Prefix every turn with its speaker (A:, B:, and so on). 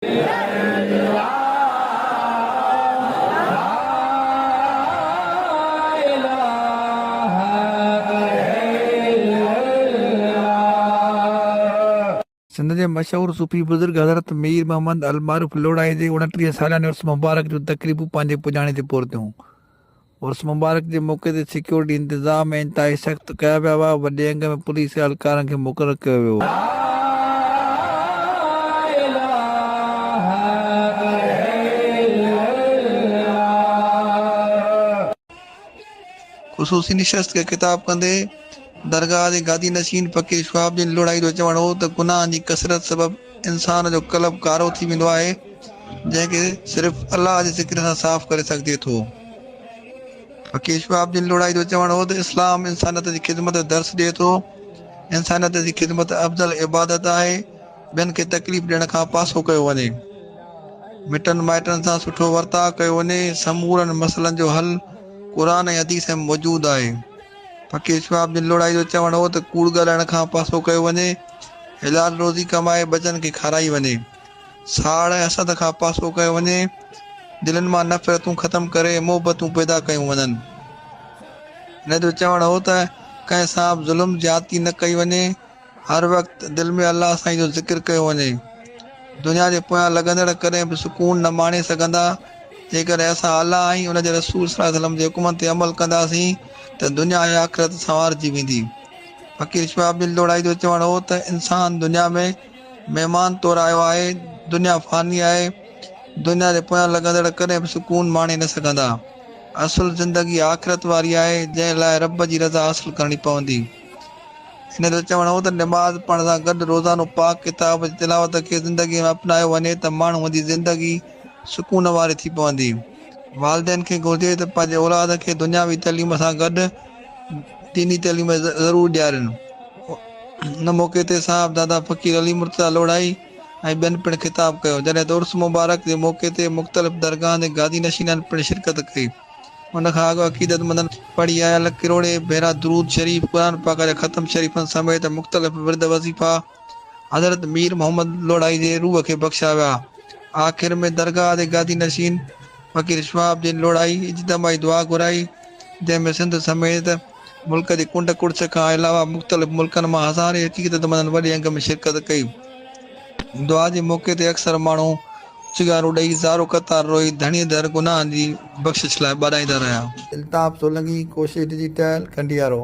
A: सिंध जे मशहूरु सूफ़ी बुज़ुर्ग हज़रत मीर मोहम्मद अल मारूफ़ लोढ़ाई जे 29 सालाने उर्स मुबारक जूं तक़रीबूं पंहिंजे पुॼाणे ते पहुतियूं। उर्स मुबारक जे मौक़े ते सिक्योरिटी इंतिज़ाम ऐं इंतिहाई सख़्तु कया विया हुआ। वॾे अंग में पुलिस एहलकारनि खे मुक़ररु कयो वियो हो। ख़ुसूसी निशस्त खे ख़िताब कंदे दरगाह जे गादी नशीन फ़क़ीर शवाब जी लोढ़ाई जो चवणु हो त गुनाहनि जी कसरत सबबु इंसान जो क़ल्ब कारो थी वेंदो आहे, जंहिंखे सिर्फ़ु अलाह जे ज़िक्र सां साफ़ करे सघिजे थो। फ़क़ीर शवाब जी लोढ़ाई जो चवणु हो त इस्लाम इंसानियत जी ख़िदमत दर्स ॾिए थो। इंसानियत जी ख़िदमत अफ़ज़ल इबादत आहे। ॿियनि खे तकलीफ़ ॾियण खां पासो कयो वञे, मिटनि माइटनि सां सुठो वर्ताउ कयो वञे। समूरनि मसइलनि जो हल क़ुर ऐं हदीस में मौजूदु आहे। फ़क़ीर शवाब जी लोढ़ाई जो चवणु हो त कूड़ ॻाल्हाइण खां पासो कयो वञे, हिलाल रोज़ी कमाए बचनि खे खाराई वञे, साड़ ऐं हसद खां पासो कयो वञे, दिलनि मां नफ़रतूं ख़तमु करे मोहबतूं पैदा कयूं वञनि। हिन जो चवणु हो त कंहिं सां बि ज़ुल्म ज्यादती न कई वञे, हर वक़्तु दिलि में अलाह साईं जो ज़िक्र कयो वञे। दुनिया जे पोयां लॻंदड़ कॾहिं बि सुकून न माणे सघंदा। जेकर असां अलाह ऐं उन जे रसूल सल्लल्लाहु अलैहि वसल्लम जे हुकुमनि ते अमल कंदासीं त दुनिया ऐं आख़िरत संवारजी वेंदी। फ़क़ीर शवाब जी लोढ़ाई जो चवणु हो त इंसान दुनिया में महिमान तौरु आयो आहे। दुनिया फ़ानी आहे। दुनिया जे पोयां लॻंदड़ कॾहिं बि सुकून माणे न सघंदा। असुलु ज़िंदगी आख़िरत वारी आहे, जंहिं लाइ रब जी रज़ा हासिलु करणी पवंदी। हिन जो चवणु हो त निमाज़ पढ़ण सां गॾु रोज़ानो पाक किताब जी तिलावत खे ज़िंदगीअ में अपनायो वञे त माण्हूअ जी ज़िंदगी सुकून वारी थी पवंदी। वालिदैन खे घुरिजे त पंहिंजे औलाद खे दुनियावी तइलीम सां गॾु दीनी तइलीम ज़रूरु ॾियारीनि। हुन मौक़े ते साहब दादा फ़क़ीर अली मुर्तज़ा लोढ़ाई ऐं ॿियनि पिणु ख़िताब कयो, जॾहिं त उर्स मुबारक जे मौक़े ते मुख़्तलिफ़ दरगाहनि जे गादी नशीननि पिणु शिरकत कई। हुन खां अॻु अक़ीदतमंदनि पढ़ी आयल किरोड़े भेरा दुरूद शरीफ़, क़ुर पाक जा ख़तम शरीफ़नि समेत मुख़्तलिफ़ विर्द वज़ीफ़ा हज़रत मीर मोहम्मद लोढ़ाई जे रूह खे बख़्शिया विया। आख़िर में दरगाह जे गादी नशीन फ़क़ीर शवाब जी लोढ़ाई इज्तिमाई दुआ घुराई, जंहिंमें सिंध समेत मुल्क जे कुंड कुड़िस खां अलावा मुख़्तलिफ़ मुल्कनि मां हज़ारे अक़ीदतमंदनि वॾे अंग में शिरकत कई। दुआ जे मौक़े ते अक्सर माण्हू चिगारूं ॾेई ज़ारो क़तार रोई धणी दर गुनाहनि जी बख़्शिश लाइ ॿाॾाईंदा रहिया। इल्ताफ़ सोलंकी, कोशिश डिजिटल, खंडियारो।